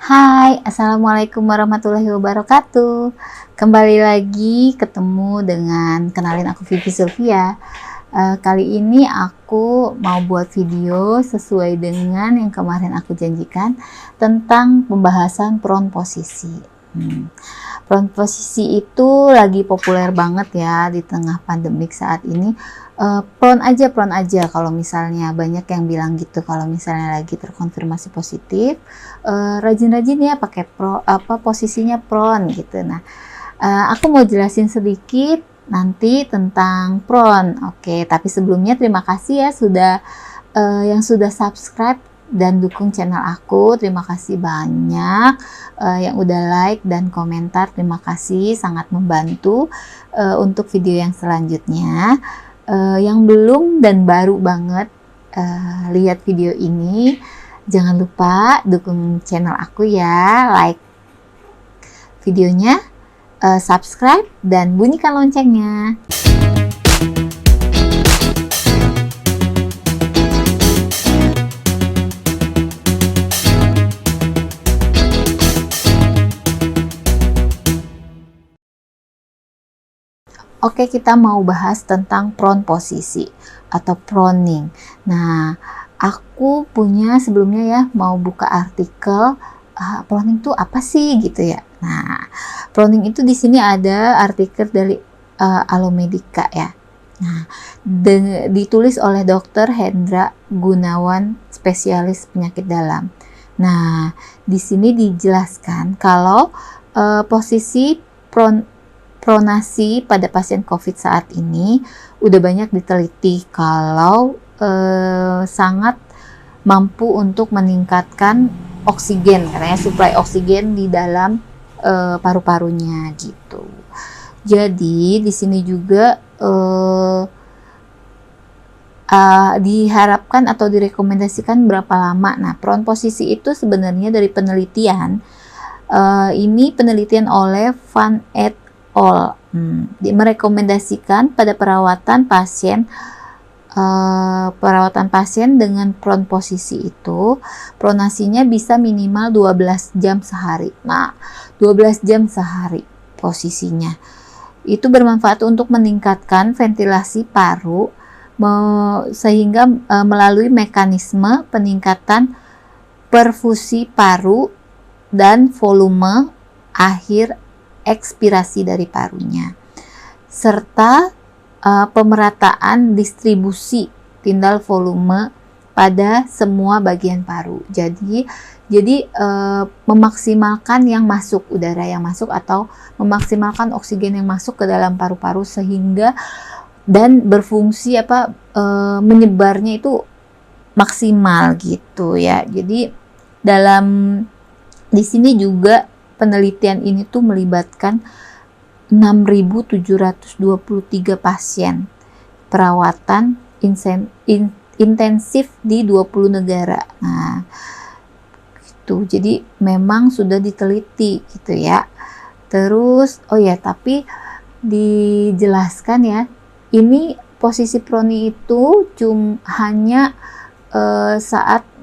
Hai, Assalamualaikum warahmatullahi wabarakatuh. Kembali lagi ketemu dengan kenalin aku Vivi Sylvia. Kali ini aku mau buat video sesuai dengan yang kemarin aku janjikan tentang pembahasan proun posisi. Proun posisi itu lagi populer banget ya di tengah pandemik saat ini. Proun aja kalau misalnya banyak yang bilang gitu, kalau misalnya lagi terkonfirmasi positif, rajin-rajin ya pakai posisinya proun gitu. Nah, aku mau jelasin sedikit nanti tentang proun. Oke, tapi sebelumnya terima kasih ya yang sudah subscribe dan dukung channel aku. Terima kasih banyak yang udah like dan komentar. Terima kasih, sangat membantu untuk video yang selanjutnya. Yang belum dan baru banget lihat video ini, jangan lupa dukung channel aku ya, like videonya, subscribe, dan bunyikan loncengnya. Oke, kita mau bahas tentang proun posisi atau prouning. Nah, aku punya sebelumnya ya mau buka artikel prouning itu apa sih gitu ya. Nah, prouning itu di sini ada artikel dari Alomedica ya. Nah, ditulis oleh Dr. Hendra Gunawan, spesialis penyakit dalam. Nah, di sini dijelaskan kalau posisi pronasi pada pasien COVID saat ini udah banyak diteliti kalau sangat mampu untuk meningkatkan oksigen, karena suplai oksigen di dalam paru-parunya gitu. Jadi di sini juga diharapkan atau direkomendasikan berapa lama. Nah, proun posisi itu sebenarnya dari penelitian ini penelitian oleh Van et al. Merekomendasikan pada perawatan pasien dengan proun posisi itu pronasinya bisa minimal 12 jam sehari. Nah, 12 jam sehari posisinya itu bermanfaat untuk meningkatkan ventilasi paru sehingga melalui mekanisme peningkatan perfusi paru dan volume akhir ekspirasi dari parunya, serta pemerataan distribusi tindal volume pada semua bagian paru. Jadi memaksimalkan yang masuk, udara yang masuk atau memaksimalkan oksigen yang masuk ke dalam paru-paru sehingga dan berfungsi menyebarnya itu maksimal gitu ya. Jadi di sini juga penelitian ini tuh melibatkan 6.723 pasien perawatan intensif di 20 negara. Nah, gitu. Jadi memang sudah diteliti gitu ya. Terus, tapi dijelaskan ya, ini posisi proni itu hanya saat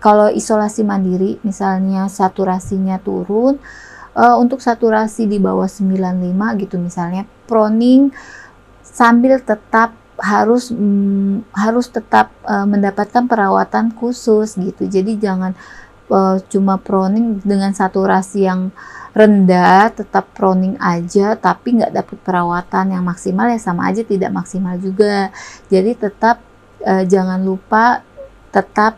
kalau isolasi mandiri, misalnya saturasinya turun, untuk saturasi di bawah 95 gitu misalnya, prouning sambil tetap harus tetap mendapatkan perawatan khusus gitu. Jadi jangan cuma prouning dengan saturasi yang rendah, tetap prouning aja tapi nggak dapat perawatan yang maksimal, ya sama aja tidak maksimal juga. Jadi tetap jangan lupa tetap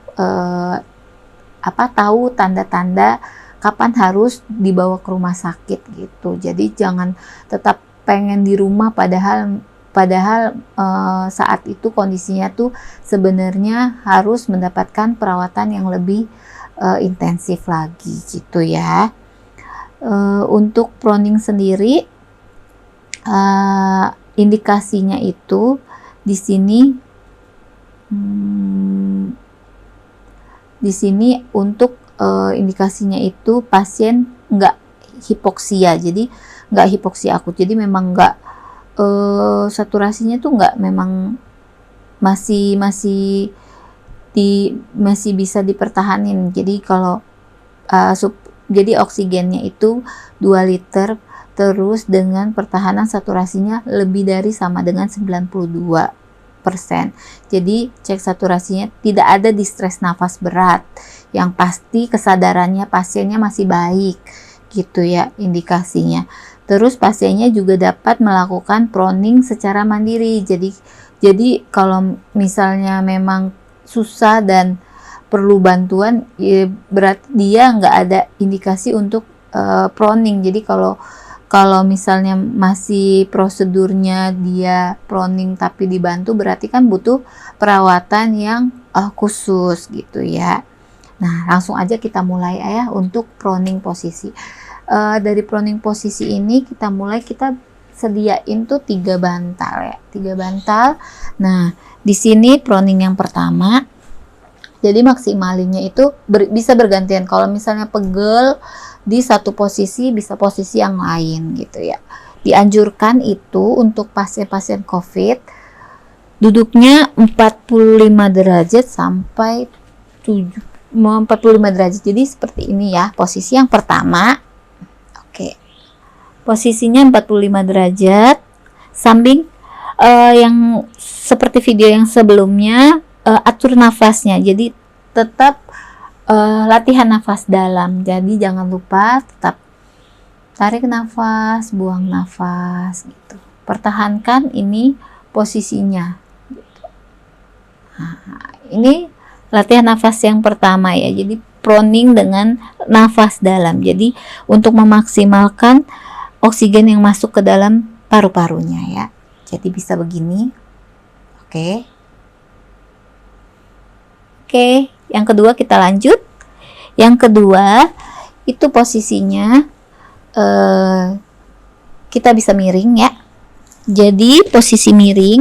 tahu tanda-tanda kapan harus dibawa ke rumah sakit gitu. Jadi jangan tetap pengen di rumah padahal saat itu kondisinya tuh sebenarnya harus mendapatkan perawatan yang lebih intensif lagi gitu ya. Untuk prouning sendiri indikasinya itu di sini untuk indikasinya itu pasien nggak hipoksia, jadi nggak hipoksia akut, jadi memang nggak saturasinya tuh nggak, memang masih masih bisa dipertahanin. Jadi kalau Jadi oksigennya itu 2 liter, terus dengan pertahanan saturasinya lebih dari sama dengan 92%. Jadi cek saturasinya, tidak ada distres nafas berat. Yang pasti kesadarannya pasiennya masih baik gitu ya indikasinya. Terus pasiennya juga dapat melakukan proning secara mandiri. Jadi kalau misalnya memang susah dan perlu bantuan, ya berarti dia nggak ada indikasi untuk proning. Jadi kalau misalnya masih prosedurnya dia proning tapi dibantu, berarti kan butuh perawatan yang khusus gitu ya. Nah, langsung aja kita mulai ya untuk proning posisi. Dari proning posisi ini kita sediain tuh 3 bantal ya, 3 bantal. Nah, di sini proning yang pertama. Jadi maksimalinnya itu bisa bergantian. Kalau misalnya pegel di satu posisi, bisa posisi yang lain gitu ya. Dianjurkan itu untuk pasien-pasien COVID duduknya 45 derajat sampai 45 derajat. Jadi seperti ini ya, posisi yang pertama. Oke. Posisinya 45 derajat. Samping yang seperti video yang sebelumnya, atur nafasnya. Jadi tetap latihan nafas dalam. Jadi jangan lupa tetap tarik nafas, buang nafas gitu. Pertahankan ini posisinya. Nah, ini latihan nafas yang pertama ya. Jadi proning dengan nafas dalam. Jadi untuk memaksimalkan oksigen yang masuk ke dalam paru-parunya ya. Jadi bisa begini. Oke. Oke, yang kedua kita lanjut. Yang kedua itu posisinya kita bisa miring ya. Jadi posisi miring,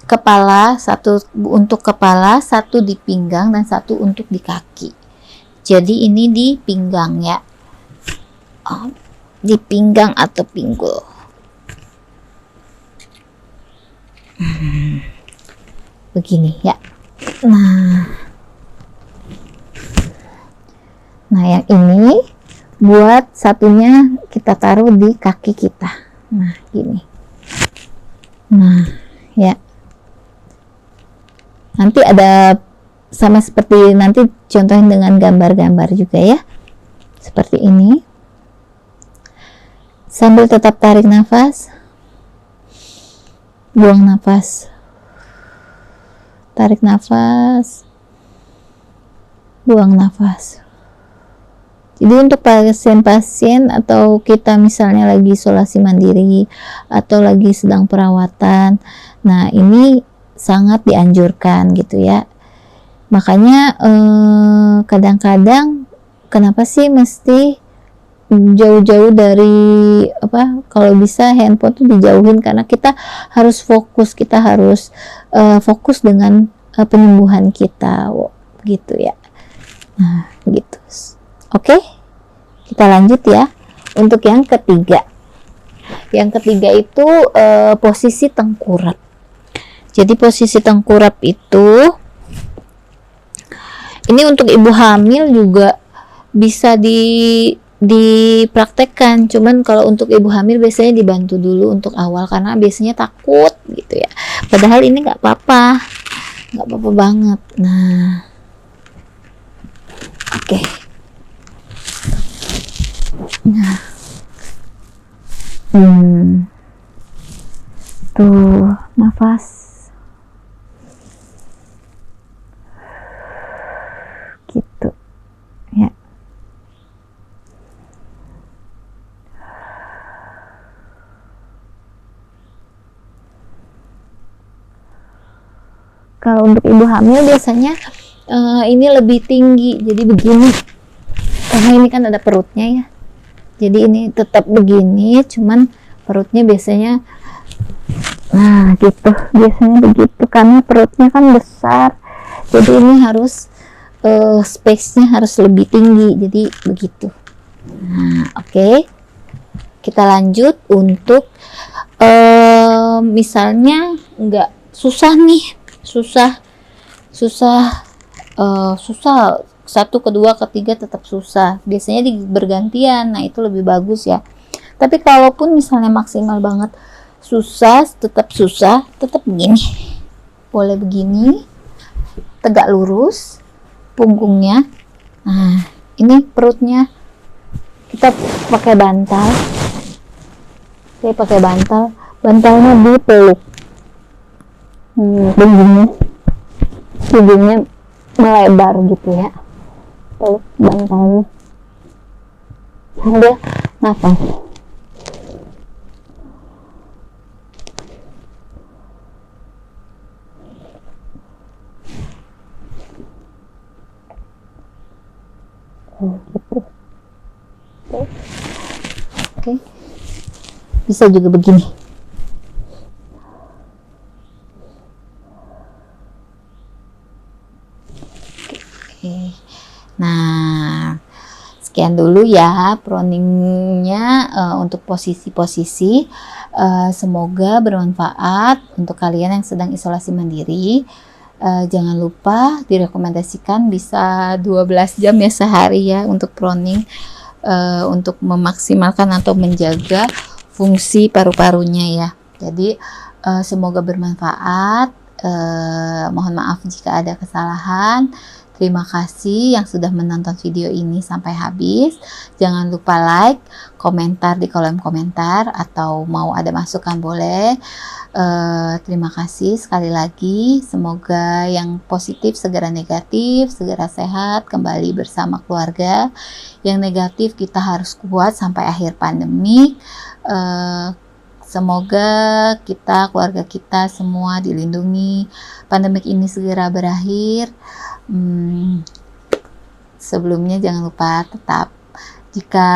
kepala satu untuk kepala, satu di pinggang dan satu untuk di kaki. Jadi ini di pinggang ya, di pinggang atau pinggul. Begini ya. Nah yang ini buat satunya kita taruh di kaki kita. Nah gini. Nah ya, nanti ada sama seperti nanti contohin dengan gambar-gambar juga ya, seperti ini. Sambil tetap tarik nafas, buang nafas, tarik nafas, buang nafas. Jadi untuk pasien-pasien atau kita misalnya lagi isolasi mandiri atau lagi sedang perawatan, nah ini sangat dianjurkan gitu ya. Makanya kadang-kadang kenapa sih mesti jauh-jauh dari kalau bisa handphone tuh dijauhin, karena kita harus fokus fokus dengan penyembuhan kita gitu ya. Nah gitu. Oke, kita lanjut ya untuk yang ketiga. Yang ketiga itu posisi tengkurap. Jadi posisi tengkurap itu ini untuk ibu hamil juga bisa dipraktekkan. Cuman kalau untuk ibu hamil biasanya dibantu dulu untuk awal karena biasanya takut gitu ya. Padahal ini nggak apa-apa banget. Nah, oke. Nah, tuh nafas. Gitu ya. Kalau untuk ibu hamil biasanya ini lebih tinggi, jadi begini karena ini kan ada perutnya ya. Jadi ini tetap begini, cuman perutnya biasanya gitu, biasanya begitu karena perutnya kan besar. Jadi ini harus space-nya harus lebih tinggi, jadi begitu. Nah, oke. Kita lanjut untuk misalnya susah satu, kedua, ketiga tetap susah. Biasanya bergantian, nah itu lebih bagus ya. Tapi kalaupun misalnya maksimal banget susah, tetap begini. Boleh begini, tegak lurus, punggungnya. Nah, ini perutnya kita pakai bantal. Saya pakai bantal, bantalnya dipeluk. Punggungnya melebar gitu ya. Peluk bantalnya. Sambil nafas. Oke. Bisa juga begini. Oke. Nah, sekian dulu ya proningnya untuk posisi-posisi. Semoga bermanfaat untuk kalian yang sedang isolasi mandiri. Jangan lupa direkomendasikan bisa 12 jam ya sehari ya untuk proning, untuk memaksimalkan atau menjaga fungsi paru-parunya ya. Jadi semoga bermanfaat. Mohon maaf jika ada kesalahan. Terima kasih yang sudah menonton video ini sampai habis. Jangan lupa like, komentar di kolom komentar, atau mau ada masukan boleh. Terima kasih sekali lagi. Semoga yang positif segera negatif, segera sehat kembali bersama keluarga. Yang negatif kita harus kuat sampai akhir pandemi. Semoga kita, keluarga kita semua dilindungi. Pandemik ini segera berakhir. Sebelumnya jangan lupa tetap, jika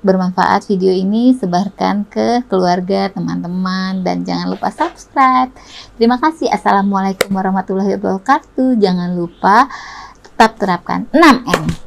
bermanfaat video ini sebarkan ke keluarga, teman-teman, dan jangan lupa subscribe. Terima kasih. Assalamualaikum warahmatullahi wabarakatuh. Jangan lupa tetap terapkan 6M.